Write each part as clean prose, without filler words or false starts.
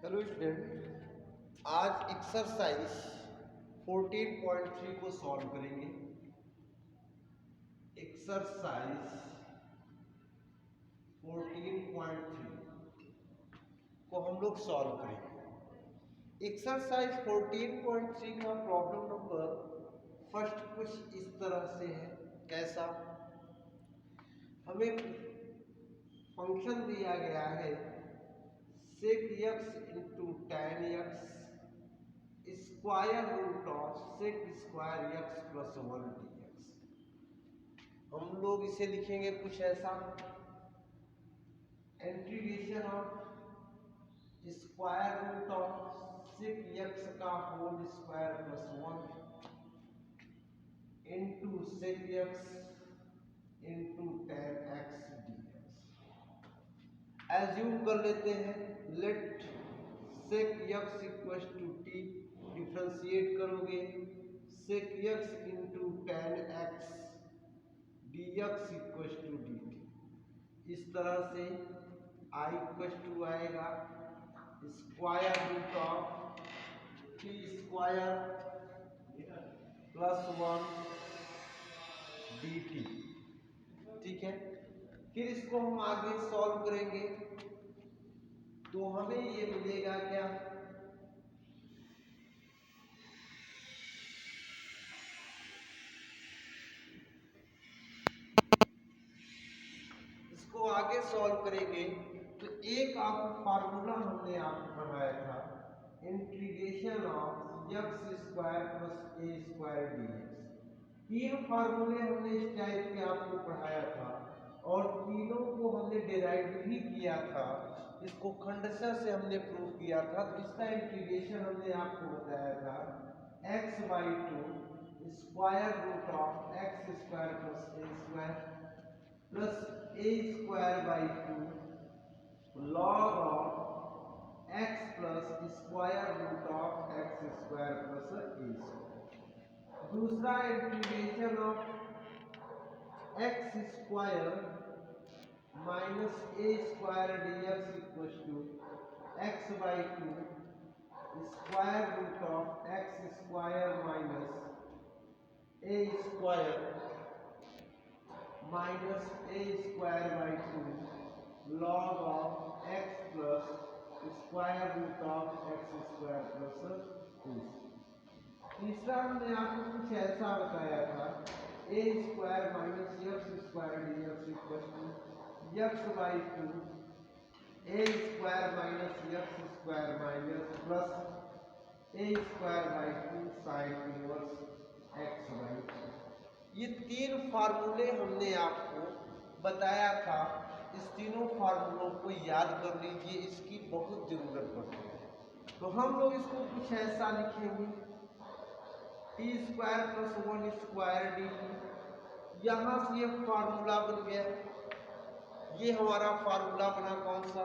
Hello student, आज exercise 14.3 को solve करेंगे। एक्सरसाइज 14.3 को हम लोग सॉल्व करेंगे। एक्सरसाइज 14.3 का प्रॉब्लम नंबर फर्स्ट कुछ इस तरह से है। कैसा? हमें फंक्शन दिया गया है sec x into tan x square root of sec स्क्वायर x प्लस 1 dx। हम लोग इसे लिखेंगे कुछ ऐसा, integration of square root of sec x का whole square plus 1 into sec x into tan x dx। Assume कर लेते हैं, let sec x equal to t, differentiate करोगे sec x into tan x dx equal to dt। इस तरह से I equal to आएगा square root of t square plus 1 dt। ठीक है, फिर इसको हम आगे सॉल्व करेंगे तो हमें ये मिलेगा क्या, इसको आगे सॉल्व करेंगे तो एक आपको फार्मूला हमने आपको पढ़ाया था, integration of x square plus a square dx। तीन फार्मूले हमने इस टाइप के आपको पढ़ाया था और तीनों को हमने डिराइव भी किया था। इसको खंडशः से हमने प्रूव किया था। तो इसका इंटीग्रेशन हमने आपको बताया था x by 2 square root of x square plus a square plus a square by 2 log of x plus square root of x square plus a square. दूसरा integration of x square minus a square dx equal to x by 2 square root of x square minus a square minus a square by 2 log of x plus square root of x square plus 2। तीसरा हमने आपको कुछ ऐसा बताया था, a square minus x square dx equal to x by 2 a square minus x square minus plus a square by 2 sine inverse x by 2। ये तीन फार्मूले हमने आपको बताया था। इस तीनों फार्मूलों को याद कर लीजिए, इसकी बहुत जरूरत पड़ती है। तो हम लोग इसको कुछ ऐसा लिखेंगे, T square plus 1 square D t. यहाँ से ये फार्मूला बन गया, ये हमारा फार्मूला बना कौन सा,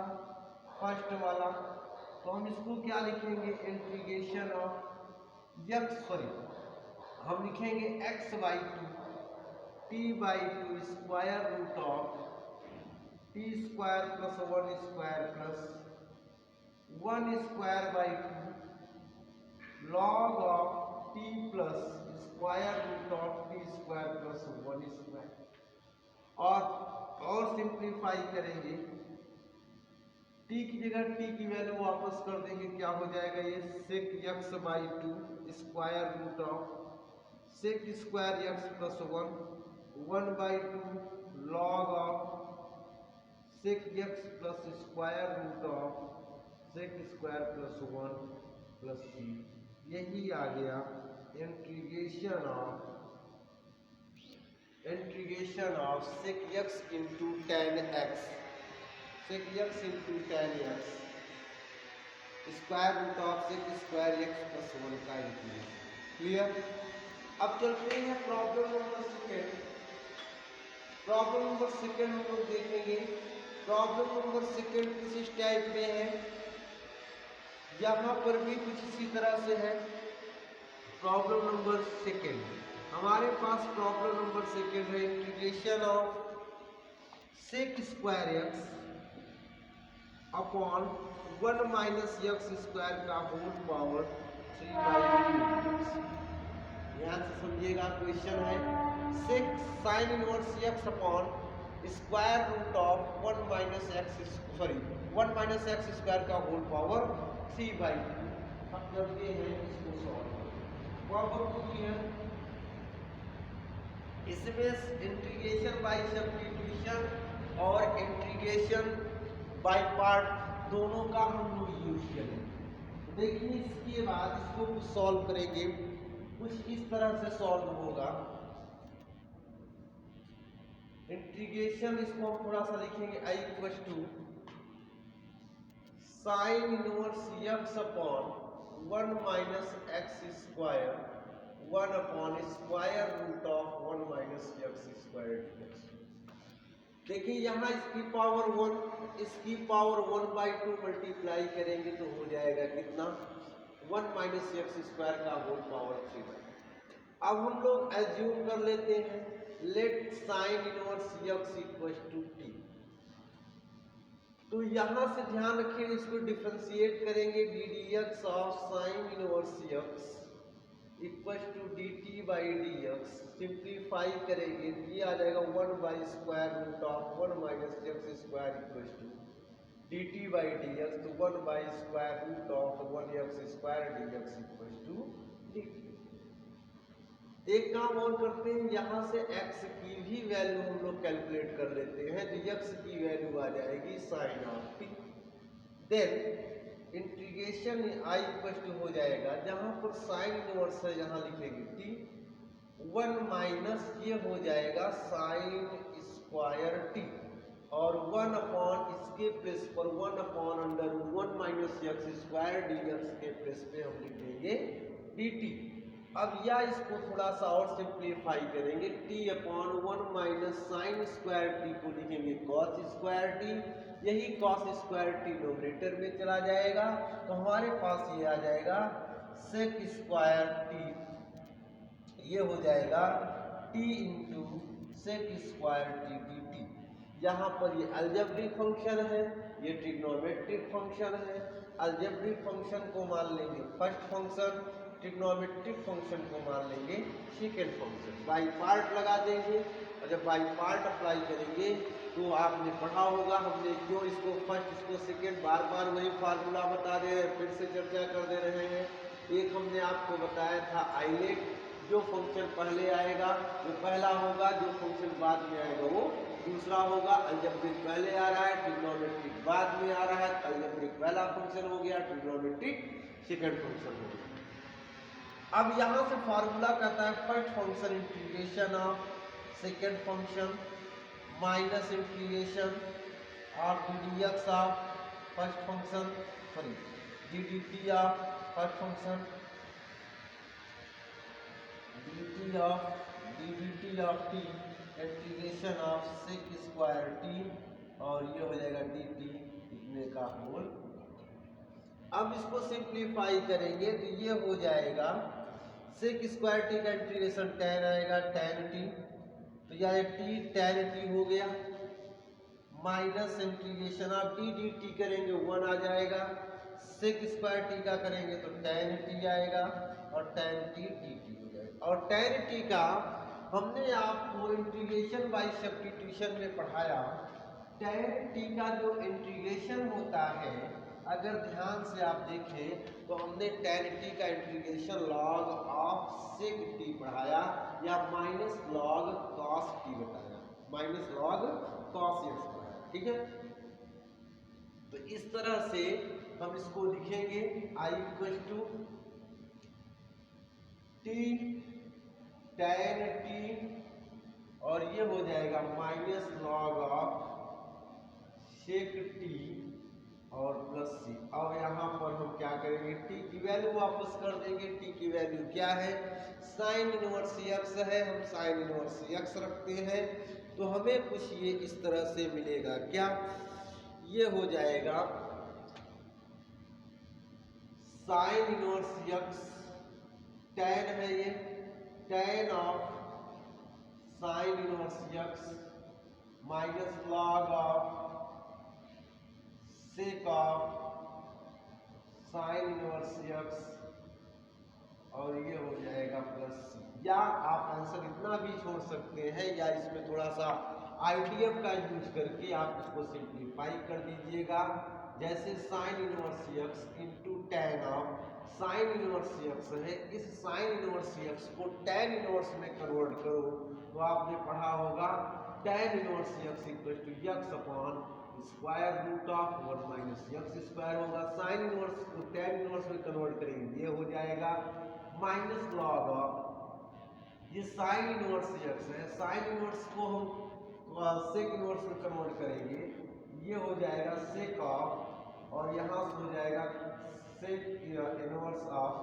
फर्स्ट वाला। तो हम इसको क्या लिखेंगे, इंटीग्रेशन ऑफ x, सॉरी हम लिखेंगे x by 2 t by 2 square root of t square plus 1 square plus 1 square by 2 log of t plus square root of t square plus 1 square. और सिंप्लीफाई करेंगे, टी की जगह T की value वापस कर देंगे, क्या हो जाएगा ये sec x by 2 square root of sec square x plus 1 by 2 log of sec x plus square root of sec square plus 1 plus C. यही आ गया integration of sec x into tan x, sec x into tan x square root of sec square x plus 1 का इंटीग्रेशन। Clear? अब चलते हैं problem number second. Problem number second हम लोग देखेंगे। प्रॉब्लम नंबर सेकेंड कुछ इस टाइप में है, यहाँ पर भी कुछ इसी तरह से है। प्रॉब्लम नंबर सेकेंड हमारे पास प्रॉब्लम नंबर सेकेंड है, integration of sec square x upon 1 minus x square का होल पावर 3/2। ध्यान से समझिएगा, क्वेश्चन है sec sine inverse x upon square root of 1 minus x, sorry 1 minus x square का whole power 3/2। हम करते हैं इसको सॉल्व। पावर की है इसमें इंटीग्रेशन बाय सब्स्टिट्यूशन और इंटीग्रेशन बाय पार्ट दोनों का हम लोग यूज करेंगे। देखिए इसके बाद इसको कुछ सॉल्व करेंगे, कुछ इस तरह से सॉल्व होगा। इंटीग्रेशन इसको हम थोड़ा सा लिखेंगे I equal to sine inverse x upon 1 minus x square 1 upon square root of 1 minus x square dx. देखिए यहाँ इसकी पावर 1, इसकी पावर 1/2 मल्टीप्लाई करेंगे तो हो जाएगा कितना, 1 माइनस एक्स स्क्वायर का होल पावर 3/2। अब हम लोग एज्यूम कर लेते हैं let sine inverse x equal to t. तो यहां से ध्यान रखिए, इसको डिफरेंशिएट करेंगे d d x of sine inverse x equal to d t by d x. Simplify करेंगे तो ये आ जाएगा 1 by square root of 1 minus x square equal to d t by d x. तो 1 by square root of 1 x square d x equal to d t. एक काम और करते हैं, यहाँ से x की भी वैल्यू हम लोग कैलकुलेट कर लेते हैं। तो x की वैल्यू आ जाएगी sine of t. Then integration i equal हो जाएगा, जहाँ पर साइन इनवर्स है यहाँ लिखेंगे t, 1 माइनस ये हो जाएगा साइन स्क्वायर टी, और 1 अपॉन इसके प्लेस पर 1 upon under 1 minus x square d x के प्लेस पे हम लिख देंगे डी टी। अब या इसको थोड़ा सा और सिंप्लीफाई करेंगे, t upon 1 minus sine square T को लिखेंगे कॉस स्क्वायर टी। यही कॉस स्क्वायर टी नोमिनेटर में चला जाएगा तो हमारे पास ये आ जाएगा सेक स्क्वायर टी। ये हो जाएगा t into sec square t d t. यहाँ पर ये अलजेब्रिक फंक्शन है, ये ट्रिग्नोमेट्रिक फंक्शन है। अलजेब्रिक फंक्शन को मान लेंगे फर्स्ट फंक्शन, ट्रिग्नोमेट्रिक फंक्शन को मान लेंगे सेकेंड फंक्शन। बाई पार्ट लगा देंगे, और जब बाई पार्ट अप्लाई करेंगे तो आपने पढ़ा होगा हमने क्यों इसको फर्स्ट इसको सेकेंड, बार बार वही फार्मूला बता रहे हैं, फिर से चर्चा कर दे रहे हैं। एक हमने आपको बताया था आइलेट, जो फंक्शन पहले आएगा वो पहला होगा, जो फंक्शन बाद में आएगा वो दूसरा होगा। अलजेब्रिक पहले आ रहा है, ट्रिग्नोमेट्रिक बाद में आ रहा है। अलजेब्रिक पहला फंक्शन हो गया, ट्रिग्नोमेट्रिक सेकेंड फंक्शन हो गया। अब यहां से फार्मूला कहता है first function integration of second function minus integration of d d x of first function, sorry d d t of first function, d t of t integration of sec square t, और ये हो जाएगा D T इतने का whole. अब इसको simplify करेंगे तो ये हो जाएगा सेक स्क्वायर टी का इंटीग्रेशन tan आएगा tan टी, तो यह टी tan टी हो गया, minus integration of d d T करेंगे 1 आ जाएगा। सेक स्क्वायर टी का करेंगे तो tan टी आएगा, और tan टी डी टी हो जाएगा। और tan टी का हमने आपको इंटीग्रेशन बाय सब्स्टिट्यूशन में पढ़ाया। tan टी का जो इंटीग्रेशन होता है, अगर ध्यान से आप देखें तो हमने tan टी का integration log of sec t पढ़ाया, या माइनस लॉग कॉस टी बताया, माइनस लॉग कॉस एक्स पढ़ाया, ठीक है। तो इस तरह से हम इसको लिखेंगे I equal to T tan T, और ये हो जाएगा minus log of sec T और प्लस सी। अब यहाँ पर हम क्या करेंगे, टी की वैल्यू वापस कर देंगे। टी की वैल्यू क्या है, साइन इनवर्स एक्स है, हम साइन इनवर्स एक्स रखते हैं तो हमें कुछ ये इस तरह से मिलेगा। क्या ये हो जाएगा साइन इनवर्स एक्स, tan है ये, tan of sine inverse x minus log of sake of sine inverse x और ये हो जाएगा प्लस सी। या आप आंसर इतना भी छोड़ सकते हैं या इसमें थोड़ा सा आईडीएफ का यूज करके आप इसको सिंप्लीफाई कर दीजिएगा। जैसे sine inverse x into tan of sine inverse x है, इस साइन इनवर्स एक्स को टेन इनवर्स में कन्वर्ट करो तो आपने पढ़ा होगा tan inverse x equal to x upon square root of 1 minus x square होगा। साइन इनवर्स को टेन इनवर्स में कन्वर्ट करेंगे, ये हो जाएगा माइनस लॉग ऑफ ये साइन इनवर्स एक्स है, साइन इनवर्स को हम सेक इनवर्स में कन्वर्ट करेंगे, ये हो जाएगा सेक ऑफ और यहाँ से हो जाएगा sec inverse of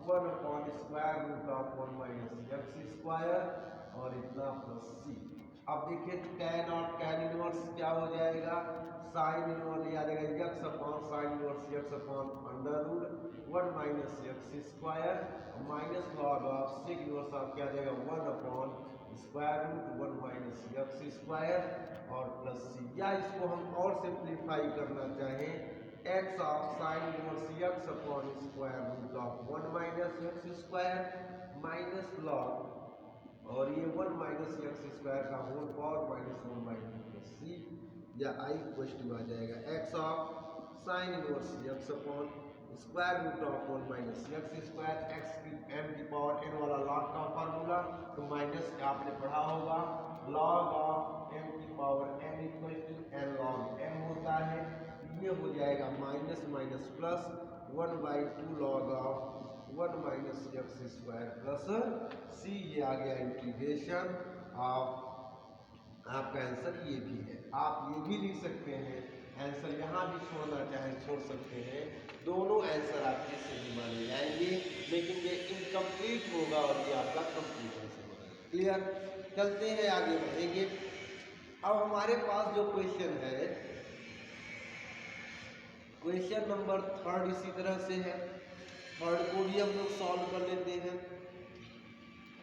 1 upon square root of 1 minus x square और इतना प्लस सी। अब देखिए टेन और टेन इनवर्स क्या हो जाएगा, साइन इनवर्स आ जाएगा x upon sine inverse x upon under root 1 minus x square minus log of sec inverse of क्या आ जाएगा 1 upon square root 1 minus x square और प्लस सी। या इसको हम और सिंप्लीफाई करना चाहें x of sine inverse x upon square root of 1 minus x square minus log और ये 1 माइनस एक्स स्क्वायर का whole power minus 1 minus plus सी या आई क्वेश्चन आ जाएगा x of sine inverse x upon square root of 1 minus x square x की M की power N वाला log का फार्मूला तो माइनस का आपने पढ़ा होगा लॉग ऑफ एम की power N equal to N log M होता है। ये हो जाएगा minus minus plus 1/2 log of 1 minus x square plus C. ये आ गया इंटीग्रेशन ऑफ आपका आंसर ये भी है। आप ये भी लिख सकते हैं आंसर यहाँ भी छोड़ना चाहे छोड़ सकते हैं, दोनों आंसर आपके सही माने जाएंगे लेकिन ये इनकम्प्लीट होगा और ये आपका कंप्लीट आंसर होगा। क्लियर, चलते हैं आगे बढ़ेंगे। अब हमारे पास जो क्वेश्चन है क्वेश्चन नंबर 3 इसी तरह से है, थर्ड को भी हम लोग सॉल्व कर लेते हैं।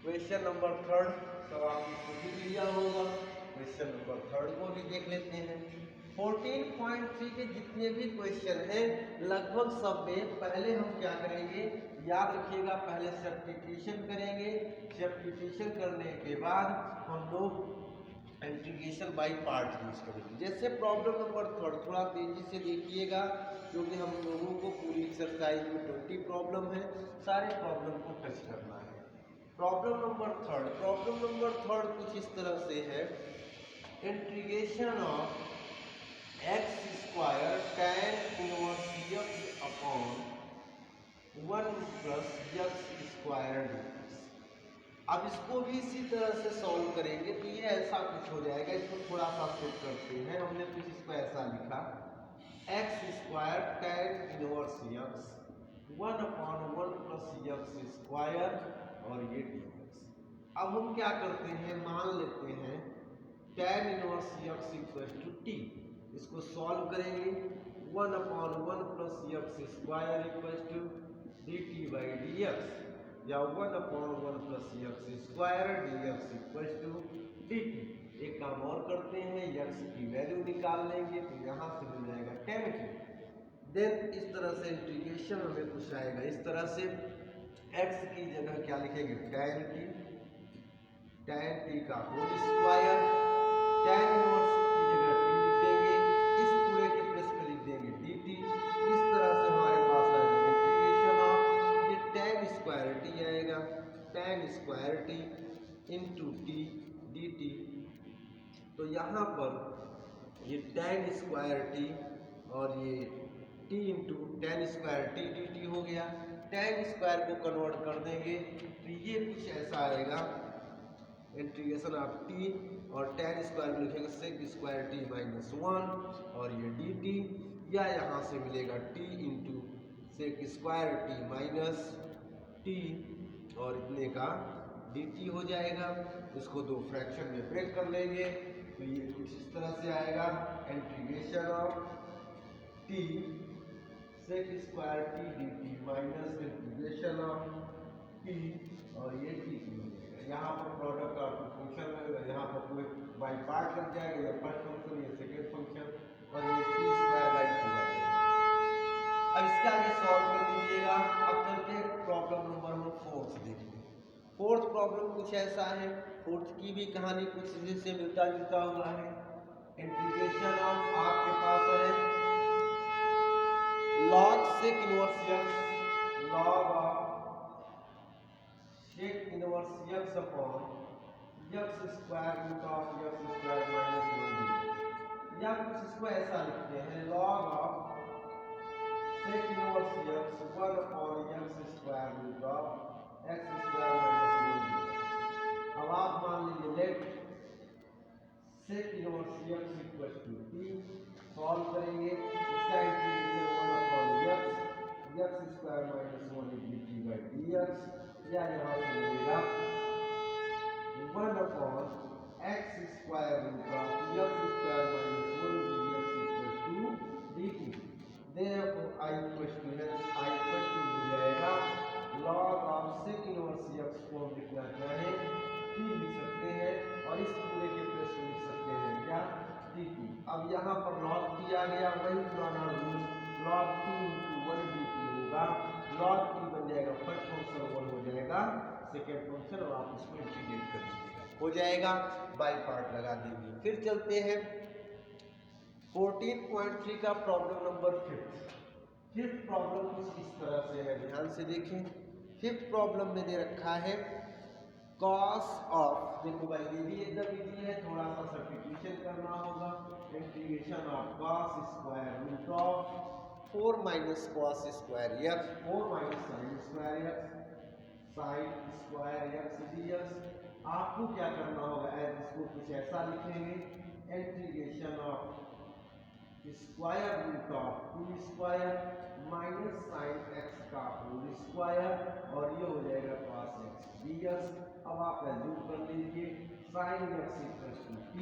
क्वेश्चन नंबर 3 तो आपको भी लिया होगा, क्वेश्चन नंबर 3 को भी देख लेते हैं। 14.3 के जितने भी क्वेश्चन हैं लगभग सब में पहले हम क्या करेंगे याद रखिएगा, पहले सब्स्टिट्यूशन करेंगे, सब्स्टिट्यूशन करने के बाद हम लोग इंटीग्रेशन बाय पार्ट यूज करेंगे। जैसे प्रॉब्लम नंबर 3 थोड़ा तेजी से देखिएगा क्योंकि हम लोगों को पूरी एक्सरसाइज में 20 प्रॉब्लम है, सारे प्रॉब्लम को टच करना है। प्रॉब्लम नंबर 3 कुछ इस तरह से है, integration of x square tan inverse x upon 1 plus x square d x. अब इसको भी इसी तरह से सॉल्व करेंगे तो ये ऐसा कुछ हो जाएगा। इसको थोड़ा सा सेट करते हैं, हमने कुछ इसको ऐसा लिखा x square tan inverse x 1 upon 1 plus x square और ये डीएक्स। अब हम क्या करते हैं, मान लेते हैं tan inverse x equal to t, इसको सॉल्व करेंगे 1 upon 1 plus x square equal to d t by d x या 1 upon 1 plus x square d x equal to d t. एक काम और करते हैं, एक्स की वैल्यू निकाल लेंगे तो यहाँ से मिल जाएगा tan टी। देन इस तरह से इंटीग्रेशन हमें कुछ आएगा इस तरह से, एक्स की जगह क्या लिखेंगे tan टी का होल स्क्वायर, tan इनवर्स की जगह टी लिख देंगे, इस पूरे के प्लस में लिख देंगे डी टी। इस तरह से हमारे पास आएगा इंटीग्रेशन ऑफ ये tan स्क्वायर टी आएगा, tan square T into T d T. तो यहाँ पर ये tan स्क्वायर टी और ये T into tan square t d t हो गया। tan स्क्वायर को कन्वर्ट कर देंगे तो ये कुछ ऐसा आएगा इंटीग्रेशन ऑफ टी और tan स्क्वायर में लिखेंगे सेक स्क्वायर टी माइनस 1 और ये डी टी, या यहाँ से मिलेगा t into sec square t minus t और इतने का डी टी हो जाएगा। इसको दो फ्रैक्शन में ब्रेक कर लेंगे तो ये कुछ इस तरह से आएगा integration of t sec square t d t minus integration of t और ये टी टी हो जाएगा। यहाँ पर प्रोडक्ट का फंक्शन लगेगा, यहाँ पर कोई बाई पार्ट लग जाएगा, या फर्स्ट फंक्शन या सेकेंड फंक्शन और ये टी स्क्वायर बाई 2 अब इसके आगे सॉल्व कर लीजिएगा। अब चलते हैं प्रॉब्लम नंबर हम फोर्थ देखते हैं। फोर्थ प्रॉब्लम कुछ ऐसा है, फोर्थ की भी कहानी कुछ इससे मिलता जुलता हुआ है। इंटीग्रेशन ऑफ आपके पास है log sec inverse x log of sec inverse x upon x square root of x square minus 1 या कुछ इसको ऐसा लिखते हैं log of sec inverse x 1 upon x square root of x square minus 1। अब आप मान लीजिए let sec inverse x equal to t solve करेंगे, इसका integration 1 upon x square minus 1 dt by dx या यहाँ से मिलेगा 1 upon x square root of x square minus 1 dx equal to dt। Therefore I equal to हो जाएगा log of sec inverse x को हम लिखना चाहें t लिख सकते हैं और इस पूरे के प्लस में लिख सकते हैं क्या dt। अब यहाँ पर log t आ गया, वही पुराना rule log t into 1 dt होगा। log t बन जाएगा फर्स्ट फंक्शन 1 हो जाएगा सेकेंड फंक्शन और आप इसको इंटीग्रेट कर दीजिएगा, हो जाएगा बाई पार्ट लगा देंगे। फिर चलते हैं 14.3 का प्रॉब्लम नंबर फिफ्थ प्रॉब्लम कुछ इस तरह से है, ध्यान से देखें। फिफ्थ प्रॉब्लम में दे रखा है cos ऑफ, देखो भाई ये भी एकदम इजी है, थोड़ा सा सब्स्टिट्यूशन करना होगा। Integration of cos square root of 4 minus cos square x 4 minus sin square x sin square x dx। आपको क्या करना होगा, एज इसको कुछ ऐसा लिखेंगे integration of square root of 2 square minus sine x का होल स्क्वायर और ये हो जाएगा cos x dx। अब आप एज्यूम कर लीजिए sin x equal to t,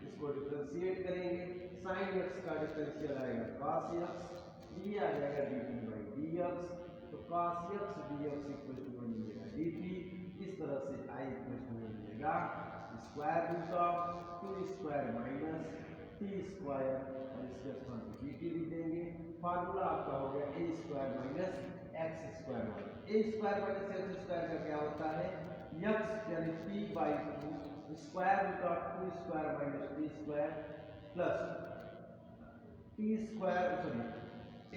इसको डिफरेंशिएट करेंगे, sin x का डिफरेंशियल आएगा cos x, ये आ जाएगा dt बाई dx, तो cos x dx equal to बन जाएगा dt। इस तरह से I इक्वल टू बन जाएगा square root of 2 square minus t square और इसके स्थान पे dt लिख देंगे। फार्मूला आपका हो गया a square minus x square वाला। a square minus x square का क्या होता है x यानी t by 2 square root of 2 square minus t square plus t square sorry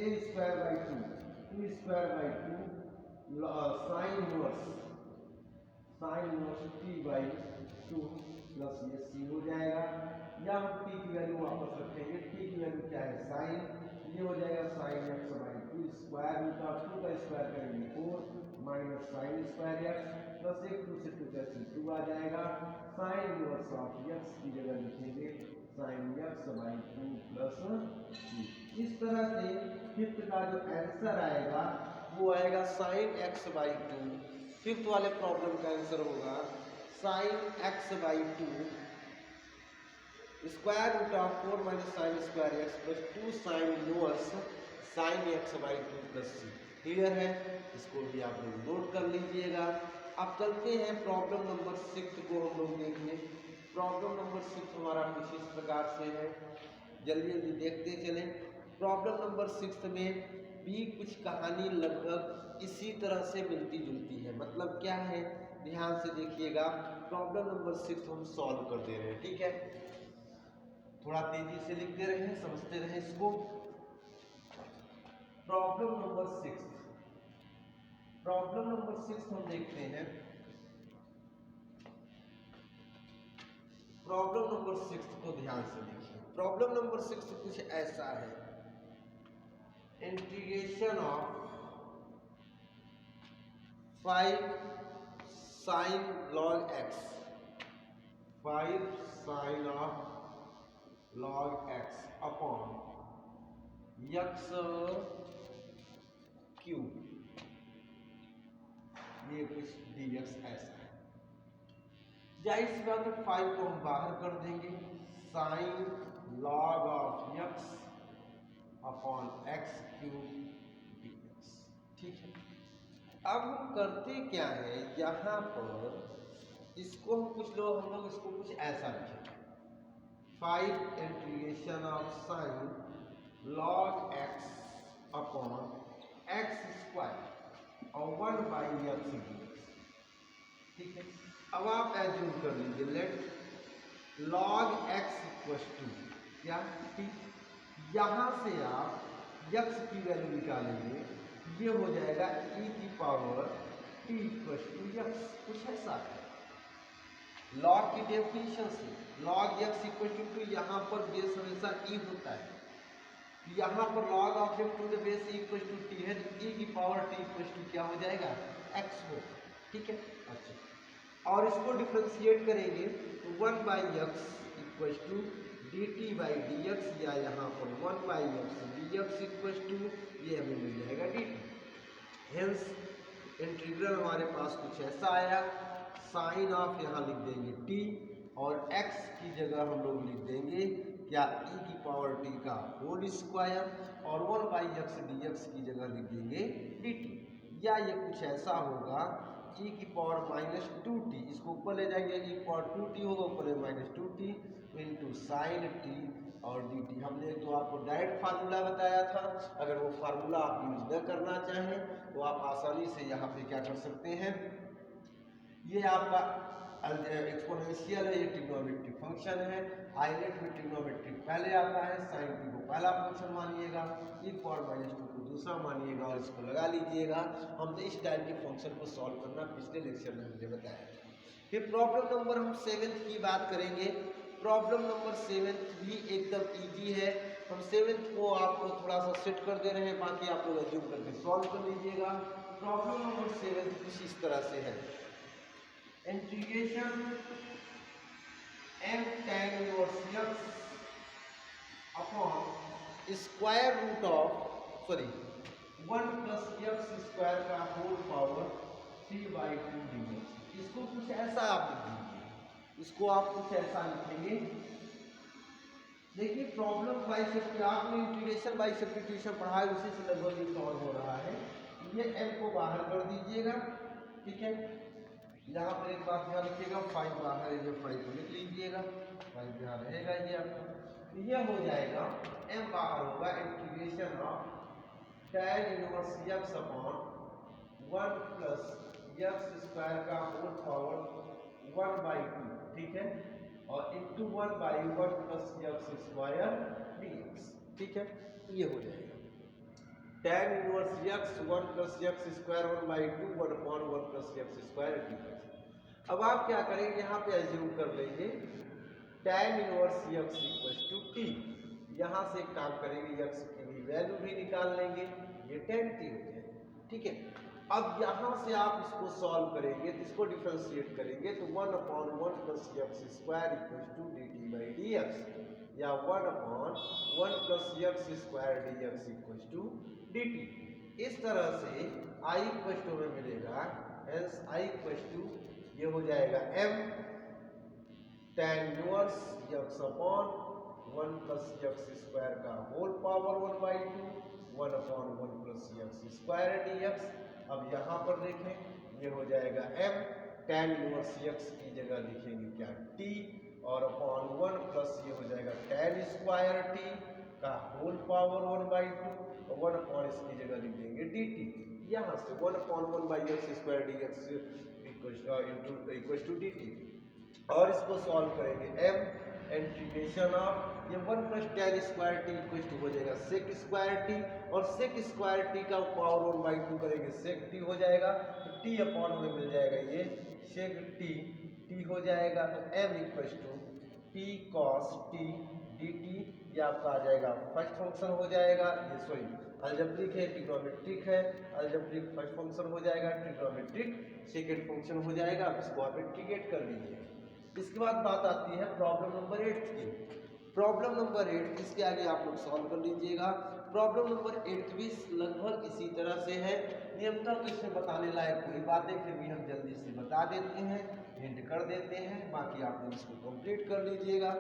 a square by 2 square by 2 sine inverse t by 2 plus ये c हो जाएगा, या हम t की वैल्यू वापस रखेंगे, t की वैल्यू क्या है साइन, ये हो जाएगा sine x by 2 square root of 2 का स्क्वायर करेंगे 4 minus sine square x plus 1 2 से 2 कैंसिल 2 आ जाएगा, साइन इनवर्स ऑफ x की जगह लिखेंगे sine x by 2 plus c। इस तरह से फिफ्थ का जो आंसर आएगा वो आएगा साइन x बाई 2। फिफ्थ वाले प्रॉब्लम का आंसर होगा sine x by 2 square root of 4 minus sine square x plus 2 sine inverse sine x by 2 plus c. Clear है, इसको भी आप लोग नोट कर लीजिएगा। अब चलते हैं प्रॉब्लम नंबर 6 को हम लोग देखने। प्रॉब्लम नंबर 6 हमारा कुछ इस प्रकार से है, जल्दी जल्दी देखते चलें। प्रॉब्लम नंबर 6 में भी कुछ कहानी लगभग इसी तरह से मिलती जुलती है, मतलब क्या है ध्यान से देखिएगा। प्रॉब्लम नंबर 6 हम सॉल्व कर दे रहे हैं, ठीक है, थोड़ा तेजी से लिखते रहें, समझते रहें इसको। प्रॉब्लम नंबर 6 हम देखते हैं। प्रॉब्लम नंबर 6 को ध्यान से देखिए। प्रॉब्लम नंबर 6 कुछ ऐसा है, integration of 5 sine log x 5 sine of log x upon x cube, ये कुछ dx ऐसा है। जाहिर सी बात है 5 को हम बाहर कर देंगे, sine log of x upon x cube dx, ठीक है। अब हम करते क्या है, यहाँ पर इसको हम लोग इसको कुछ ऐसा लिखेंगे 5 integration of sine log x upon x square और 1 बाई एक्स dx। ठीक है, अब आप एज्यूम कर लीजिए let log x equal to क्या टी। यहाँ से आप यक्स की वैल्यू निकालेंगे, ये हो जाएगा e की power t equal to x. कुछ ऐसा है लॉग की डेफिनेशन से, लॉग एक्स इक्वल टू यहाँ पर बेस हमेशा e होता है, यहाँ पर log of x to the base equal to t है, तो e की पावर t इक्वल टू क्या हो जाएगा x होगा। ठीक है, अच्छा, और इसको डिफ्रेंशिएट करेंगे तो 1 by x equal to d t by d x, या यहाँ पर 1 by x d x equal to ये हमें मिल जाएगा डी टी। हेंस इंटीग्रल हमारे पास कुछ ऐसा आया, साइन ऑफ यहाँ लिख देंगे t और x की जगह हम लोग लिख देंगे क्या e की पावर t का होल स्क्वायर, और 1 बाई एक्स डी एक्स की जगह लिख देंगे डी टी। या ये कुछ ऐसा होगा e की पावर माइनस 2t, इसको ऊपर ले जाएंगे, e की पावर 2t होगा, ऊपर minus 2t into sine t और dt। हमने जो आपको डायरेक्ट फार्मूला बताया था, अगर वो फार्मूला आप यूज न करना चाहें तो आप आसानी से यहाँ पे क्या कर सकते हैं, ये आपका एक्सपोनेंशियल है, ये ट्रिग्नोमेट्रिक फंक्शन है, आइलेट में ट्रिग्नोमेट्रिक पहले आता है, साइन टी को पहला फंक्शन मानिएगा, e पावर माइनस 2 को दूसरा मानिएगा और इसको लगा लीजिएगा। हमने इस टाइप के फंक्शन को सॉल्व करना पिछले लेक्चर में हमने बताया था। फिर प्रॉब्लम नंबर हम 7th की बात करेंगे। प्रॉब्लम नंबर 7th भी एकदम इजी है, हम 7th को आपको थोड़ा सा सेट कर दे रहे हैं, बाकी आप लोग अज्यूम करके सॉल्व कर लीजिएगा। प्रॉब्लम नंबर 7 कुछ इस तरह से है, integration m tan inverse x upon square root of 1 plus x square का होल पावर 3/2 dx। इसको कुछ ऐसा आप लिख दीजिए, इसको आप कुछ ऐसा लिखेंगे। देखिए प्रॉब्लम बाई सब्स्टिट्यूशन, आपने इंटीग्रेशन बाई सब्स्टिट्यूशन पढ़ा है, उसी से लगभग ये सॉल्व हो रहा है। ये m को बाहर कर दीजिएगा, ठीक है, यहाँ पर एक बात ध्यान रखिएगा, 5 बाहर है, जो 5 को लिख लीजिएगा, 5 यहाँ रहेगा ये आपका, तो ये हो जाएगा m बाहर होगा integration of tan inverse x upon 1 plus x square का होल पावर 1/2, ठीक है, और into 1/1 plus x square dx। ठीक है, ये हो जाएगा tan inverse x 1 plus x square 1/2 1 upon 1 plus x square dx। अब आप क्या करेंगे, यहाँ पे एज्यूम कर लेंगे tan inverse x equal to t, यहाँ से एक काम करेंगे x की भी वैल्यू भी निकाल लेंगे, ये tan t हो जाएगा। ठीक है, अब यहाँ से आप इसको सॉल्व करेंगे तो इसको डिफरेंशिएट करेंगे तो 1 upon 1 plus x square equal to dt by dx, या 1 upon 1 plus x square dx equal to dt। इस तरह से i इक्वल टू में मिलेगा, हेंस i इक्वल टू ये हो जाएगा m tan inverse x upon 1 plus x square का whole power 1/2 1 upon 1 plus x square dx। अब यहाँ पर देखें, ये हो जाएगा m tan इनवर्स x की जगह लिखेंगे क्या t, और अपॉन 1 प्लस ये हो जाएगा tan स्क्वायर t का होल पावर 1/2 और 1 अपॉन इसकी जगह लिख देंगे dt। यहाँ से 1 upon 1/x square dx equal to dt, और इसको सॉल्व करेंगे m इंटीग्रेशन ऑफ ये 1 plus tan square t equal to हो जाएगा sec स्क्वायर t, और sec स्क्वायर t का पावर 1/2 करेंगे sec t हो जाएगा, तो t अपॉन में मिल जाएगा ये sec t हो जाएगा, तो m equal to t cos t dt, ये आपका आ जाएगा फर्स्ट फंक्शन हो जाएगा, ये सॉरी अलजेब्रिक है, ट्रिग्नोमेट्रिक है, अलजेब्रिक फर्स्ट फंक्शन हो जाएगा, ट्रिग्नोमेट्रिक सेकंड फंक्शन हो जाएगा। अब इसको आप इंटीग्रेट कर लीजिए। इसके बाद बात आती है प्रॉब्लम नंबर 8 की। प्रॉब्लम नंबर 8, इसके आगे आप लोग सॉल्व कर लीजिएगा। प्रॉब्लम नंबर 8 भी लगभग इसी तरह से है, नियमता तो इसमें बताने लायक कोई बात है, फिर भी हम जल्दी से बता देते हैं, हिंट कर देते हैं, बाकी आप लोग इसको कंप्लीट कर लीजिएगा।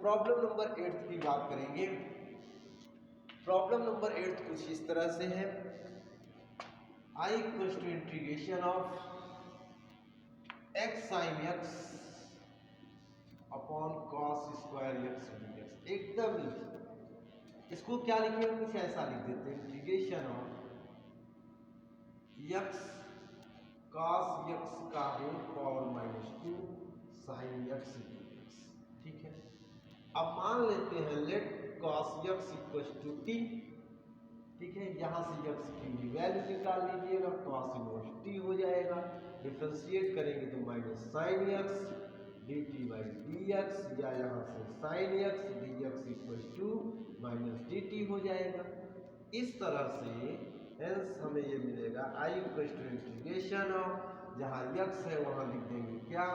प्रॉब्लम नंबर 8 की बात करेंगे। प्रॉब्लम नंबर 8 कुछ इस तरह से है, I equals to integration of x sin x upon cos square x dx। एकदम इसको क्या लिखेंगे, कुछ ऐसा लिख देते हैं, integration of x cos x का whole power -2 sine x dx। ठीक है, अब मान लेते हैं let cos x equal to T. ठीक है, यहाँ से यक्स की वैल्यू निकाल लीजिएगा, कॉस इनवर्स टी हो जाएगा, डिफ्रेंशिएट करेंगे तो minus sine x dt by d x, या यहाँ से sine x d x equal to minus d t हो जाएगा। इस तरह से हेंस हमें ये मिलेगा I equal to integration of, जहाँ यक्स है वहाँ लिख देंगे क्या,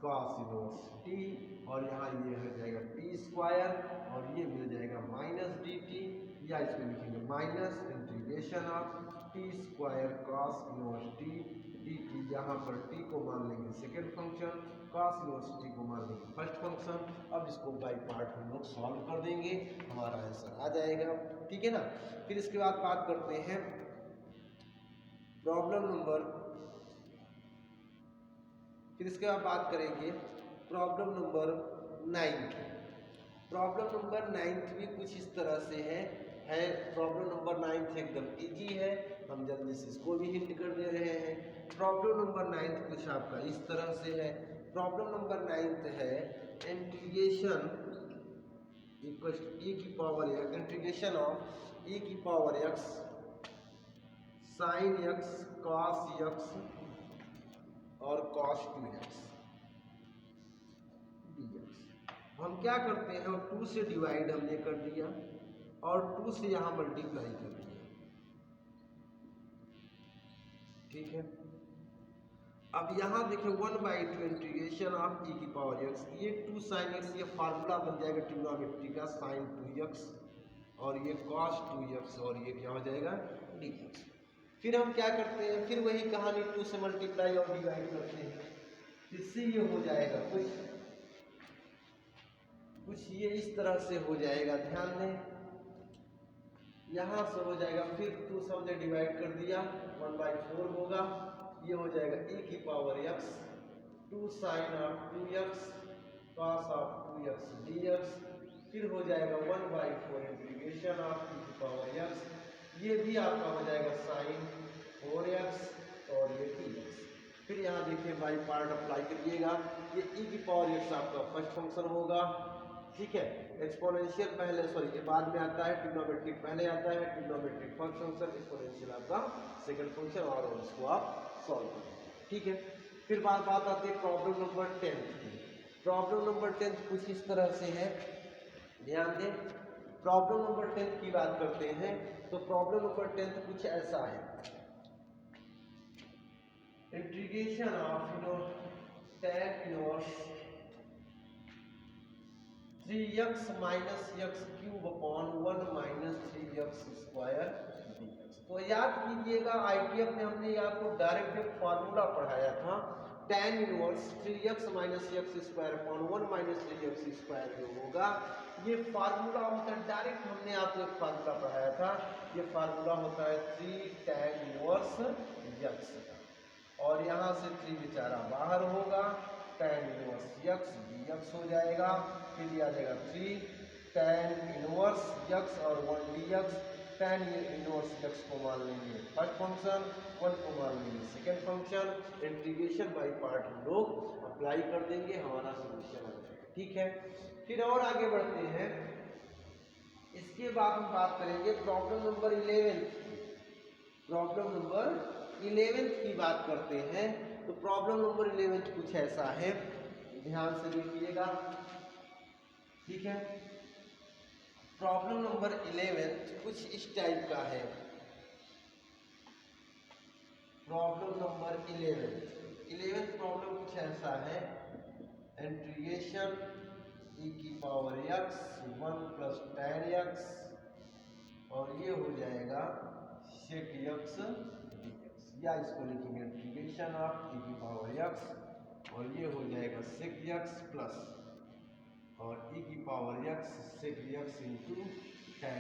कॉस इनवर्स टी, और यहाँ ये हो जाएगा टी स्क्वायर, और ये मिल जाएगा माइनस डी टी, या इसमें लिखेंगे minus integration of t square cos inverse T d t, यहाँ पर टी को मान लेंगे second function, cos inverse T को मान लेंगे फर्स्ट फंक्शन। अब इसको बाई पार्ट हम लोग सॉल्व कर देंगे, हमारा आंसर आ जाएगा। ठीक है ना, फिर इसके बाद बात करते हैं प्रॉब्लम नंबर, फिर इसके बाद बात करेंगे प्रॉब्लम नंबर 9। प्रॉब्लम नंबर 9 भी कुछ इस तरह से है। प्रॉब्लम नंबर 9 एकदम इजी है, हम जल्दी से इसको भी हिंट कर दे रहे हैं। प्रॉब्लम नंबर 9 कुछ आपका इस तरह से है। प्रॉब्लम नंबर 9 है इंटीग्रेशन इक्वल टू e की power x, integration of e की power x sine x cos x और cos 2x dx। हम क्या करते हैं, 2 से डिवाइड हमने कर दिया और 2 से यहाँ मल्टीप्लाई कर दिया। ठीक है, अब यहाँ देखिए 1/2 इंटीग्रेशन ऑफ e की पावर x, ये 2 sin x, ये फार्मूला बन जाएगा ट्रिग्नोमेट्री का sin 2x, और ये cos 2x, और ये क्या हो जाएगा dx। फिर हम क्या करते हैं, फिर वही कहानी 2 से मल्टीप्लाई और डिवाइड करते हैं, इससे ये हो जाएगा कुछ ये इस तरह से हो जाएगा, ध्यान दें, यहाँ से हो जाएगा, फिर 2 से हमने डिवाइड कर दिया 1/4 होगा, ये हो जाएगा e की power x 2 sin of 2x cos of 2x dx, फिर हो जाएगा 1/4 इंटीग्रेशन ऑफ e की पावर x, ये भी आपका हो जाएगा sin 4x और ये dx। फिर यहाँ देखिए बाई पार्ट अप्लाई करिएगा, ये e की पावर x आपका फर्स्ट फंक्शन होगा। ठीक है, एक्सपोनेंशियल पहले, सॉरी ये बाद में आता है, ट्रिग्नोमेट्रिक पहले आता है, ट्रिग्नोमेट्रिक फर्स्ट फंक्शन, एक्सपोनेंशियल आपका सेकंड फंक्शन, और उसको आप सॉल्व करें। ठीक है, फिर बात आती है प्रॉब्लम नंबर 10 की। प्रॉब्लम नंबर 10 कुछ इस तरह से है, ध्यान दें, प्रॉब्लम नंबर 10 की बात करते हैं तो प्रॉब्लम नंबर 10 कुछ ऐसा है, integration of tan inverse 3x minus x cube upon 1 minus 3x square dx। तो याद कीजिएगा ITF में हमने आपको डायरेक्ट एक फार्मूला पढ़ाया था, tan inverse 3x minus x square upon 1 minus 3x square जो होगा, ये फार्मूला होता है, डायरेक्ट हमने आपको एक फार्मूला पढ़ाया था, ये फार्मूला होता है 3 tan इनवर्स x का, और यहाँ से 3 बेचारा बाहर होगा, tan इनवर्स x dx हो जाएगा, फिर दिया जाएगा 3 tan इनवर्स x और 1 dx, tan इनवर्स x को मान लेंगे फर्स्ट फंक्शन, 1 को मान लेंगे second function, integration by part हम लोग अप्लाई कर देंगे, हमारा सोल्यूशन आ जाएगा। ठीक है, फिर और आगे बढ़ते हैं, इसके बाद हम बात करेंगे प्रॉब्लम नंबर 11। प्रॉब्लम नंबर 11 की बात करते हैं, तो प्रॉब्लम नंबर 11 कुछ ऐसा है, ध्यान से देखिएगा। ठीक है, प्रॉब्लम नंबर 11 कुछ इस टाइप का है। प्रॉब्लम नंबर 11 प्रॉब्लम कुछ ऐसा है, इंटीग्रेशन e की power x 1 plus tan x, और ये हो जाएगा sec x dx, या इसको लिखेंगे इंटीग्रेशन ऑफ e की पावर x, और ये हो जाएगा sec x प्लस और e की power x sec x into